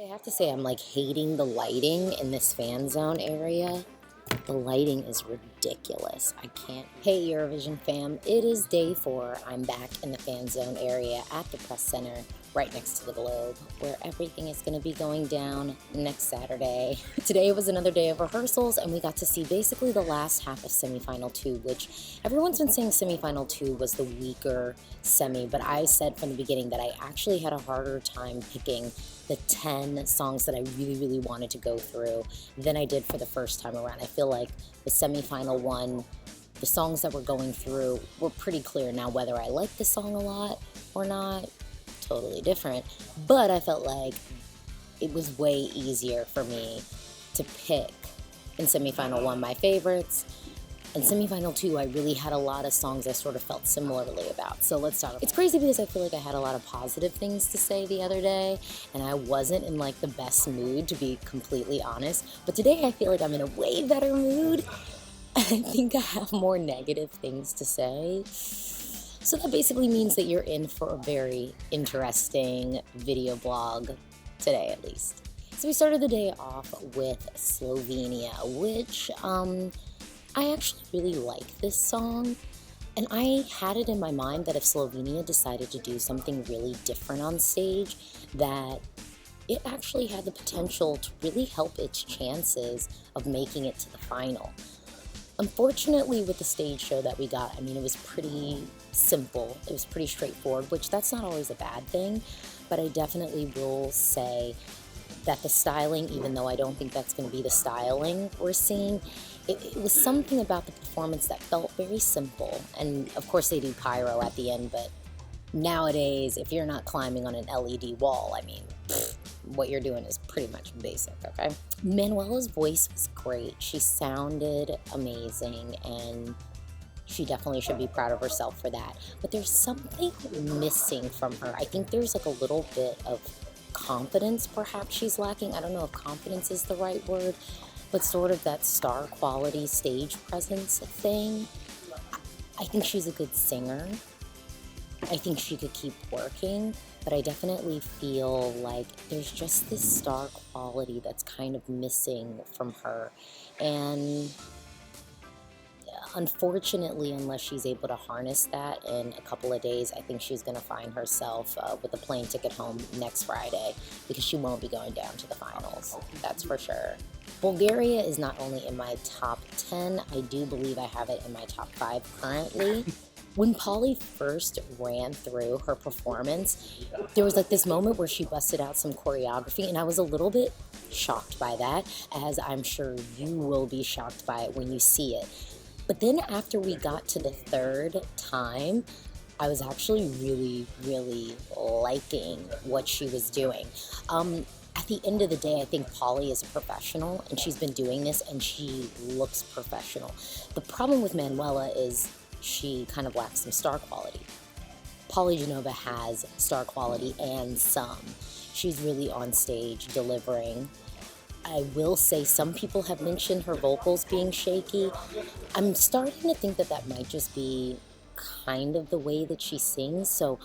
I have to say I'm like hating the lighting in this fan zone area. The lighting is ridiculous. I can't. Hey Eurovision fam, it is day 4. I'm back in the fan zone area at the press center right next to the Globe, where everything is going to be going down next Saturday. Today was another day of rehearsals, and we got to see basically the last half of semifinal 2, which everyone's been saying semifinal 2 was the weaker semi, but I said from the beginning that I actually had a harder time picking the 10 songs that I really wanted to go through than I did for the first time around. I feel like the semifinal one, the songs that we're going through were pretty clear. Now, whether I like the song a lot or not, totally different. But I felt like it was way easier for me to pick in semifinal 1 my favorites. In semifinal 2, I really had a lot of songs I sort of felt similarly about. So let's start. It's crazy because I feel like I had a lot of positive things to say the other day, and I wasn't in like the best mood, to be completely honest. But today I feel like I'm in a way better mood. I think I have more negative things to say. So that basically means that you're in for a very interesting video blog today, at least. So we started the day off with Slovenia, which, I actually really like this song, and I had it in my mind that if Slovenia decided to do something really different on stage, that it actually had the potential to really help its chances of making it to the final. Unfortunately, with the stage show that we got, I mean, it was pretty simple. It was pretty straightforward, which that's not always a bad thing, but I definitely will say that the styling, even though I don't think that's going to be the styling we're seeing, it was something about the performance that felt very simple. And of course they do pyro at the end, but nowadays, if you're not climbing on an LED wall, I mean, what you're doing is pretty much basic, okay? Manuela's voice was great. She sounded amazing, and she definitely should be proud of herself for that. But there's something missing from her. I think there's like a little bit of confidence perhaps she's lacking. I don't know if confidence is the right word, but sort of that star quality stage presence thing. I think she's a good singer. I think she could keep working, but I definitely feel like there's just this star quality that's kind of missing from her. And unfortunately, unless she's able to harness that in a couple of days, I think she's going to find herself with a plane ticket home next Friday, because she won't be going down to the finals. That's for sure. Bulgaria is not only in my top 10, I do believe I have it in my top 5 currently. When Polly first ran through her performance, there was like this moment where she busted out some choreography, and I was a little bit shocked by that, as I'm sure you will be shocked by it when you see it. But then after we got to the 3rd time, I was actually really liking what she was doing. At the end of the day, I think Polly is a professional, and she's been doing this, and she looks professional. The problem with Manuela is she kind of lacks some star quality. Polly Genova has star quality and some. She's really on stage delivering. I will say some people have mentioned her vocals being shaky. I'm starting to think that that might just be kind of the way that she sings, so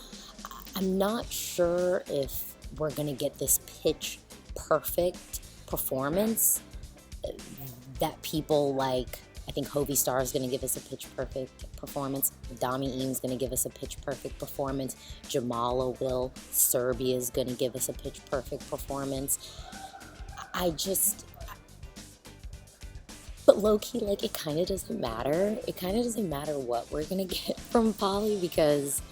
I'm not sure if we're going to get this pitch perfect performance that people like. I think Hovey Star is going to give us a pitch perfect performance. Dami Eames going to give us a pitch perfect performance. Jamala will. Serbia is going to give us a pitch perfect performance. But low-key, like, it kind of doesn't matter. It kind of doesn't matter what we're going to get from Polly, because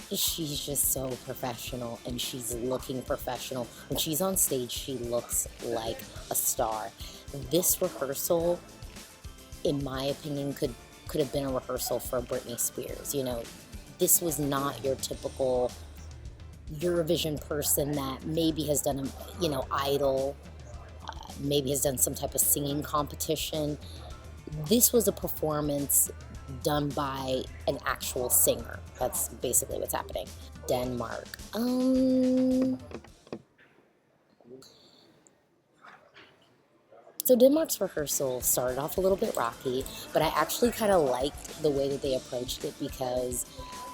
she's just so professional, and she's looking professional. When she's on stage, she looks like a star. This rehearsal, in my opinion, could have been a rehearsal for Britney Spears. You know, this was not your typical Eurovision person that maybe has done a, Idol, maybe has done some type of singing competition. This was a performance done by an actual singer. That's basically what's happening. Denmark. So Denmark's rehearsal started off a little bit rocky, but I actually kind of liked the way that they approached it, because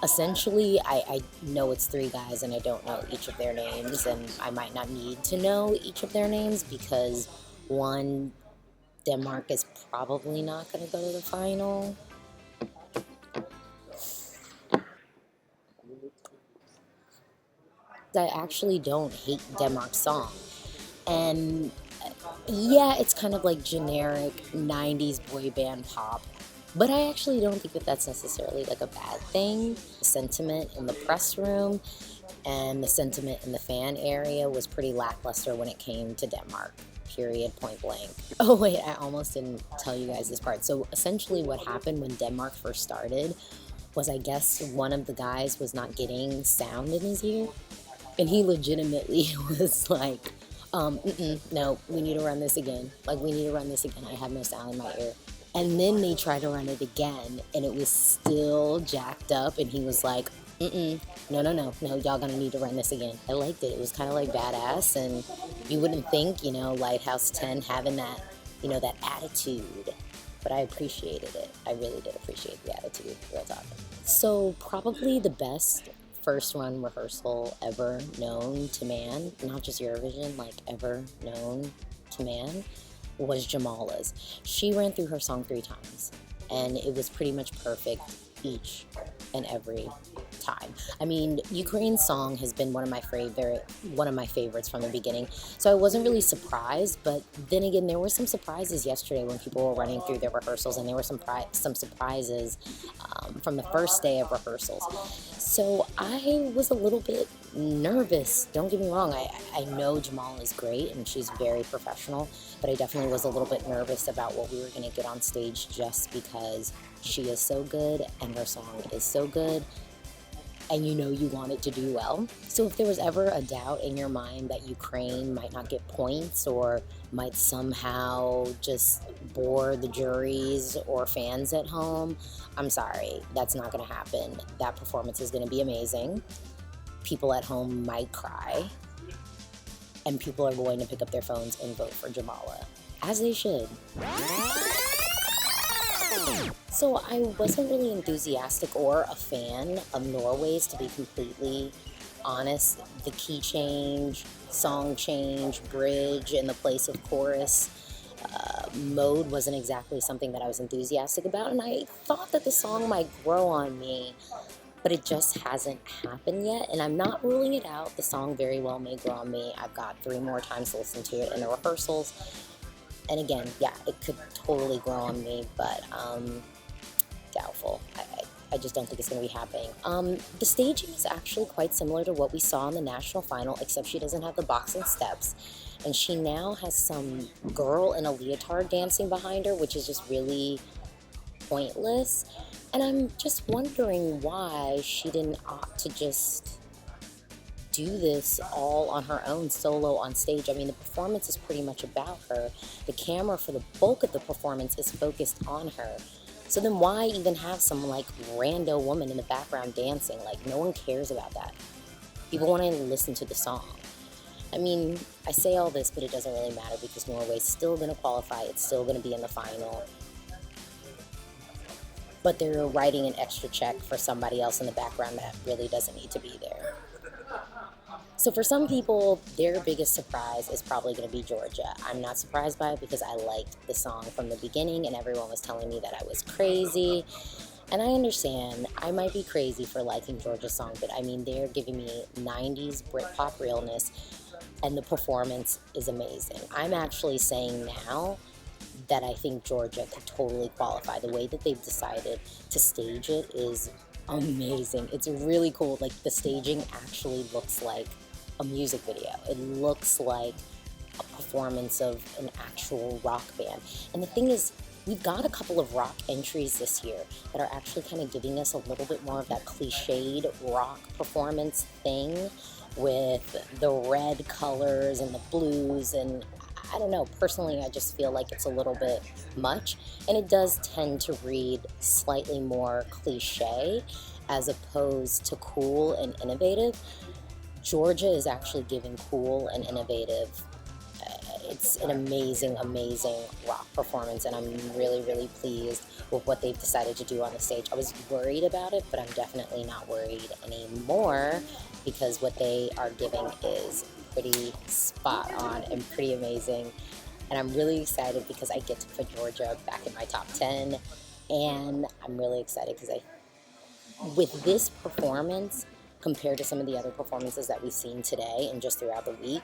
Essentially, I know it's 3 guys and I don't know each of their names, and I might not need to know each of their names because, one, Denmark is probably not going to go to the final. I actually don't hate Denmark's song. And yeah, it's kind of like generic 90s boy band pop. But I actually don't think that that's necessarily like a bad thing. The sentiment in the press room and the sentiment in the fan area was pretty lackluster when it came to Denmark. Period, point blank. Oh wait, I almost didn't tell you guys this part. So essentially what happened when Denmark first started was, I guess one of the guys was not getting sound in his ear. And he legitimately was like, no, we need to run this again. Like, we need to run this again. I have no sound in my ear. And then they tried to run it again, and it was still jacked up, and he was like, no, y'all gonna need to run this again. I liked it. It was kind of like badass, and you wouldn't think, Lighthouse 10 having that, that attitude. But I appreciated it. I really did appreciate the attitude, real talk. So probably the best first run rehearsal ever known to man, not just Eurovision, like ever known to man, was Jamala's. She ran through her song 3 times, and it was pretty much perfect each and every time. I mean, Ukraine's song has been one of my favorites from the beginning, so I wasn't really surprised. But then again, there were some surprises yesterday when people were running through their rehearsals, and there were some surprises from the first day of rehearsals. So I was a little bit nervous. Don't get me wrong. I know Jamala is great and she's very professional, but I definitely was a little bit nervous about what we were going to get on stage, just because she is so good and her song is so good, and you want it to do well. So if there was ever a doubt in your mind that Ukraine might not get points or might somehow just bore the juries or fans at home, I'm sorry, that's not going to happen. That performance is going to be amazing. People at home might cry, and people are going to pick up their phones and vote for Jamala, as they should. So I wasn't really enthusiastic or a fan of Norway's, to be completely honest. The key change, song change, bridge in the place of chorus mode wasn't exactly something that I was enthusiastic about, and I thought that the song might grow on me, but it just hasn't happened yet, and I'm not ruling it out. The song very well may grow on me. I've got 3 more times to listen to it in the rehearsals, and again, yeah, it could totally grow on me, but doubtful. I just don't think it's going to be happening. The staging is actually quite similar to what we saw in the national final, except she doesn't have the boxing steps. And she now has some girl in a leotard dancing behind her, which is just really pointless. And I'm just wondering why she didn't opt to just do this all on her own, solo on stage. I mean, the performance is pretty much about her. The camera for the bulk of the performance is focused on her. So then why even have some like rando woman in the background dancing? Like, no one cares about that. People want to listen to the song. I mean, I say all this, but it doesn't really matter because Norway's still going to qualify. It's still going to be in the final. But they're writing an extra check for somebody else in the background that really doesn't need to be there. So for some people, their biggest surprise is probably going to be Georgia. I'm not surprised by it because I liked the song from the beginning and everyone was telling me that I was crazy. And I understand, I might be crazy for liking Georgia's song, but I mean, they're giving me 90s Britpop realness and the performance is amazing. I'm actually saying now that I think Georgia could totally qualify. The way that they've decided to stage it is amazing. It's really cool. Like, the staging actually looks like a music video. It looks like a performance of an actual rock band. And the thing is, we've got a couple of rock entries this year that are actually kind of giving us a little bit more of that cliched rock performance thing with the red colors and the blues, and I don't know, personally I just feel like it's a little bit much, and it does tend to read slightly more cliche as opposed to cool and innovative. Georgia is actually giving cool and innovative. It's an amazing, amazing rock performance, and I'm really, really pleased with what they've decided to do on the stage. I was worried about it, but I'm definitely not worried anymore, because what they are giving is pretty spot on and pretty amazing. And I'm really excited because I get to put Georgia back in my top 10, and I'm really excited because with this performance, compared to some of the other performances that we've seen today and just throughout the week,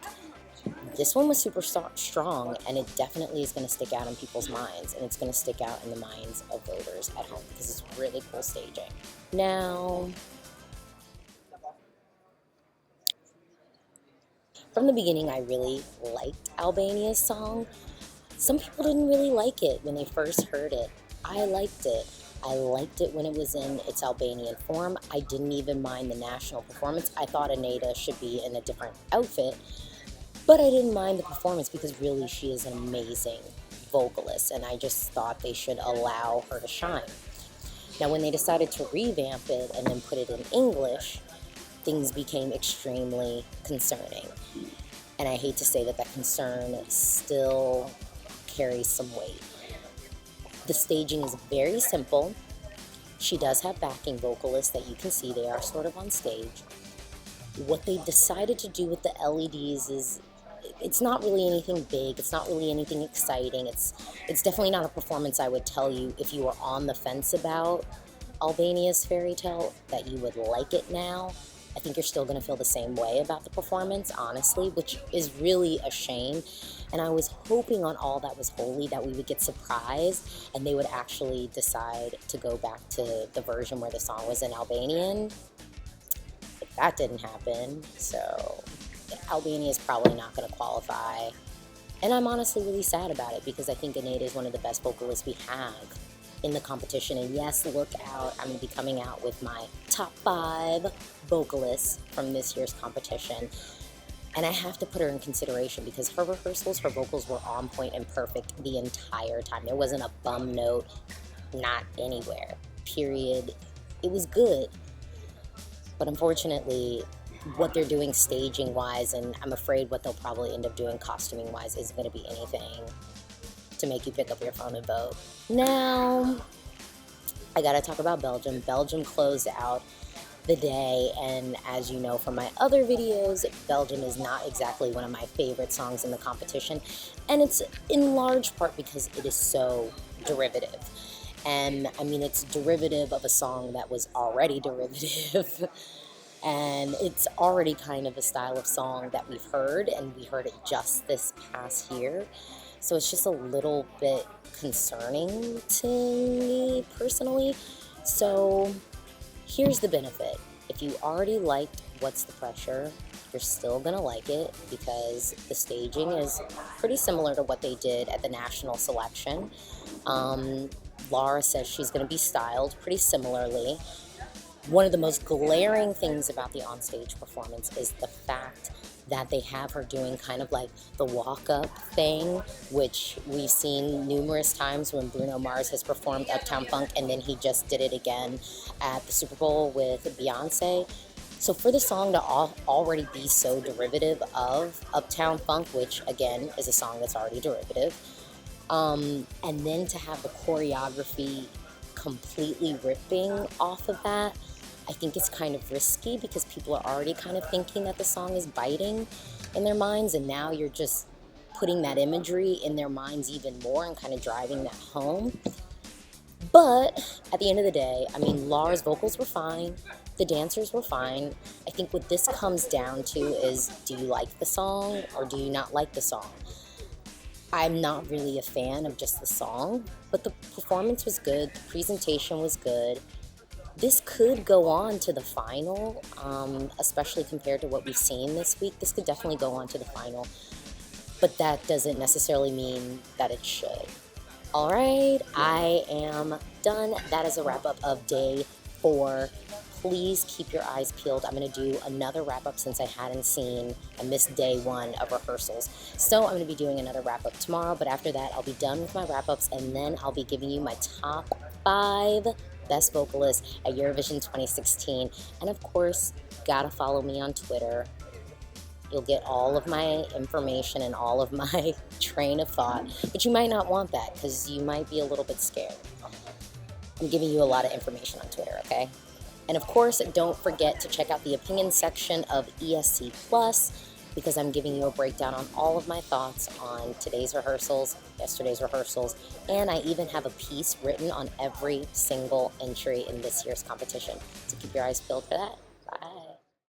this one was super strong, and it definitely is going to stick out in people's minds, and it's going to stick out in the minds of voters at home because it's really cool staging. Now, from the beginning, I really liked Albania's song. Some people didn't really like it when they first heard it. I liked it. I liked it when it was in its Albanian form. I didn't even mind the national performance. I thought Aneta should be in a different outfit, but I didn't mind the performance because really she is an amazing vocalist, and I just thought they should allow her to shine. Now, when they decided to revamp it and then put it in English, things became extremely concerning. And I hate to say that that concern still carries some weight. The staging is very simple. She does have backing vocalists that you can see. They are sort of on stage. What they decided to do with the LEDs is, it's not really anything big. It's not really anything exciting. It's definitely not a performance I would tell you if you were on the fence about Albania's Fairy Tale that you would like it now. I think you're still going to feel the same way about the performance, honestly, which is really a shame. And I was hoping on All That Was Holy that we would get surprised and they would actually decide to go back to the version where the song was in Albanian. But that didn't happen, so Albania is probably not going to qualify. And I'm honestly really sad about it because I think Aneta is one of the best vocalists we have in the competition. And yes, look out, I'm going to be coming out with my top 5 vocalists from this year's competition. And I have to put her in consideration because her rehearsals, her vocals were on point and perfect the entire time. There wasn't a bum note, not anywhere, period. It was good. But unfortunately, what they're doing staging-wise, and I'm afraid what they'll probably end up doing costuming-wise, isn't going to be anything to make you pick up your phone and vote. Now, I gotta talk about Belgium. Belgium closed out the day, and as you know from my other videos, Belgium is not exactly one of my favorite songs in the competition, and it's in large part because it is so derivative. And I mean, it's derivative of a song that was already derivative. And it's already kind of a style of song that we've heard, and we heard it just this past year. So it's just a little bit concerning to me personally. So here's the benefit. If you already liked What's the Pressure, you're still gonna like it because the staging is pretty similar to what they did at the national selection. Laura says she's gonna be styled pretty similarly. One of the most glaring things about the onstage performance is the fact that they have her doing kind of like the walk-up thing, which we've seen numerous times when Bruno Mars has performed Uptown Funk, and then he just did it again at the Super Bowl with Beyonce. So for the song to already be so derivative of Uptown Funk, which again is a song that's already derivative, and then to have the choreography completely ripping off of that, I think it's kind of risky because people are already kind of thinking that the song is biting in their minds, and now you're just putting that imagery in their minds even more and kind of driving that home. But at the end of the day, I mean, Laura's vocals were fine. The dancers were fine. I think what this comes down to is, do you like the song or do you not like the song? I'm not really a fan of just the song, but the performance was good. The presentation was good. This could go on to the final, especially compared to what we've seen this week. This could definitely go on to the final, but that doesn't necessarily mean that it should. All right, I am done. That is a wrap-up of day 4. Please keep your eyes peeled. I'm going to do another wrap-up since I missed day 1 of rehearsals. So I'm going to be doing another wrap-up tomorrow, but after that, I'll be done with my wrap-ups, and then I'll be giving you my top 5 best vocalists at Eurovision 2016. And of course, gotta follow me on Twitter You'll get all of my information and all of my train of thought, but you might not want that because you might be a little bit scared. I'm giving you a lot of information on Twitter, okay? And of course, don't forget to check out the opinion section of ESC Plus, because I'm giving you a breakdown on all of my thoughts on today's rehearsals, yesterday's rehearsals, and I even have a piece written on every single entry in this year's competition. So keep your eyes peeled for that.